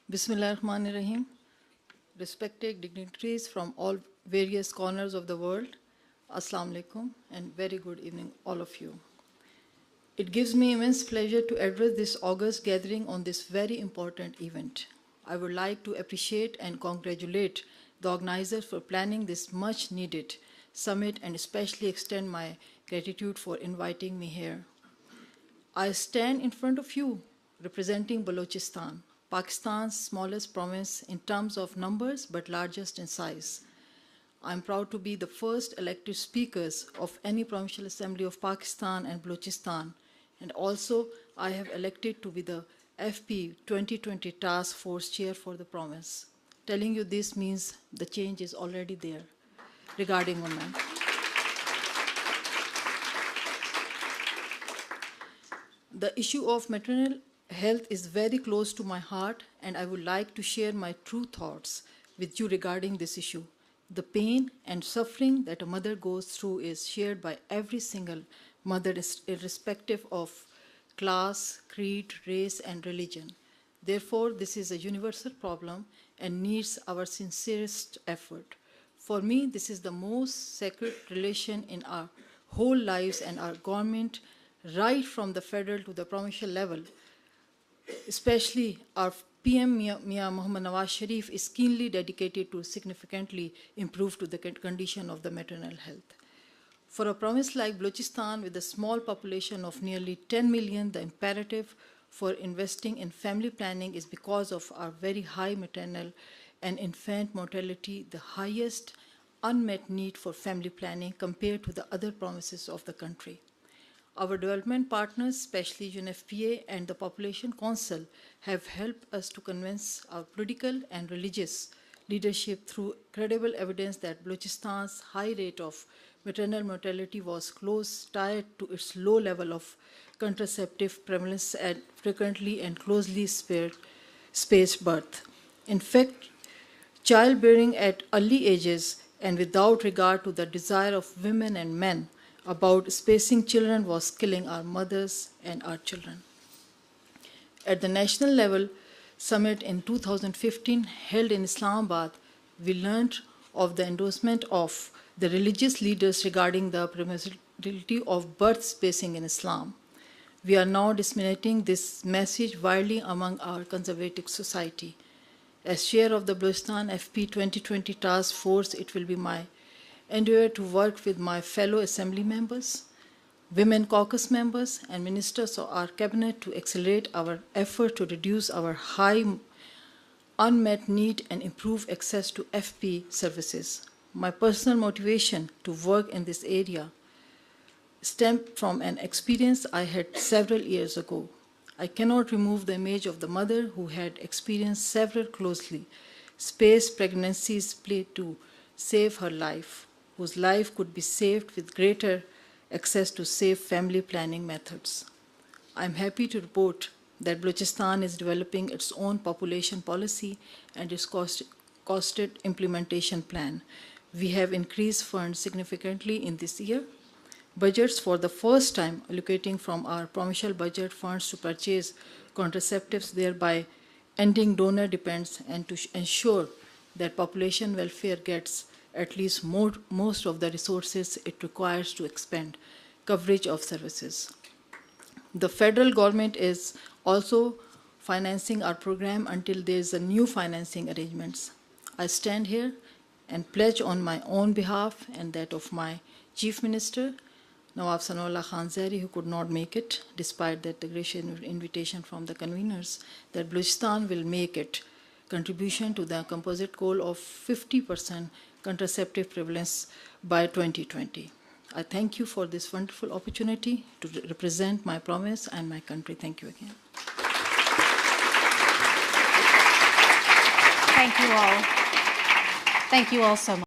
Bismillahirrahmanirrahim. Respected dignitaries from all various corners of the world, Assalamu alaikum and very good evening, all of you. It gives me immense pleasure to address this august gathering on this very important event. I would like to appreciate and congratulate the organizers for planning this much needed summit and especially extend my gratitude for inviting me here. I stand in front of you representing Balochistan, Pakistan's smallest province in terms of numbers but largest in size. I'm proud to be the first elected speakers of any provincial assembly of Pakistan and Balochistan, and also I have elected to be the FP 2020 Task Force Chair for the province. Telling you this means the change is already there regarding women. The issue of maternal health is very close to my heart, and I would like to share my true thoughts with you regarding this issue. The pain and suffering that a mother goes through is shared by every single mother, irrespective of class, creed, race, and religion. Therefore, this is a universal problem and needs our sincerest effort. For me, this is the most sacred relation in our whole lives, and our government, right from the federal to the provincial level, especially our PM Mia Muhammad Nawaz Sharif, is keenly dedicated to significantly improve to the condition of the maternal health. For a province like Balochistan with a small population of nearly 10 million, the imperative for investing in family planning is because of our very high maternal and infant mortality, the highest unmet need for family planning compared to the other provinces of the country. Our development partners, especially UNFPA and the Population Council, have helped us to convince our political and religious leadership through credible evidence that Balochistan's high rate of maternal mortality was tied to its low level of contraceptive prevalence and frequently and closely spaced birth. In fact, childbearing at early ages and without regard to the desire of women and men about spacing children was killing our mothers and our children. At the national level summit in 2015 held in Islamabad, we learned of the endorsement of the religious leaders regarding the permissibility of birth spacing in Islam. We are now disseminating this message widely among our conservative society. As chair of the Balochistan FP 2020 Task Force, it will be my endeavor to work with my fellow assembly members, women caucus members, and ministers of our cabinet to accelerate our effort to reduce our high unmet need and improve access to FP services. My personal motivation to work in this area stemmed from an experience I had several years ago. I cannot remove the image of the mother who had experienced several closely spaced pregnancies played to save her life, whose life could be saved with greater access to safe family planning methods. I am happy to report that Balochistan is developing its own population policy and its costed implementation plan. We have increased funds significantly in this year. Budgets for the first time allocating from our provincial budget funds to purchase contraceptives, thereby ending donor dependence and to ensure that population welfare gets at least most of the resources it requires to expand coverage of services. The federal government is also financing our program until there is a new financing arrangements. I stand here and pledge on my own behalf and that of my Chief Minister, Nawab Sanullah Khan Zahri, who could not make it, despite that the gracious invitation from the conveners, that Balochistan will make it contribution to the composite goal of 50% contraceptive prevalence by 2020. I thank you for this wonderful opportunity to represent my province and my country. Thank you again. Thank you all. Thank you all so much.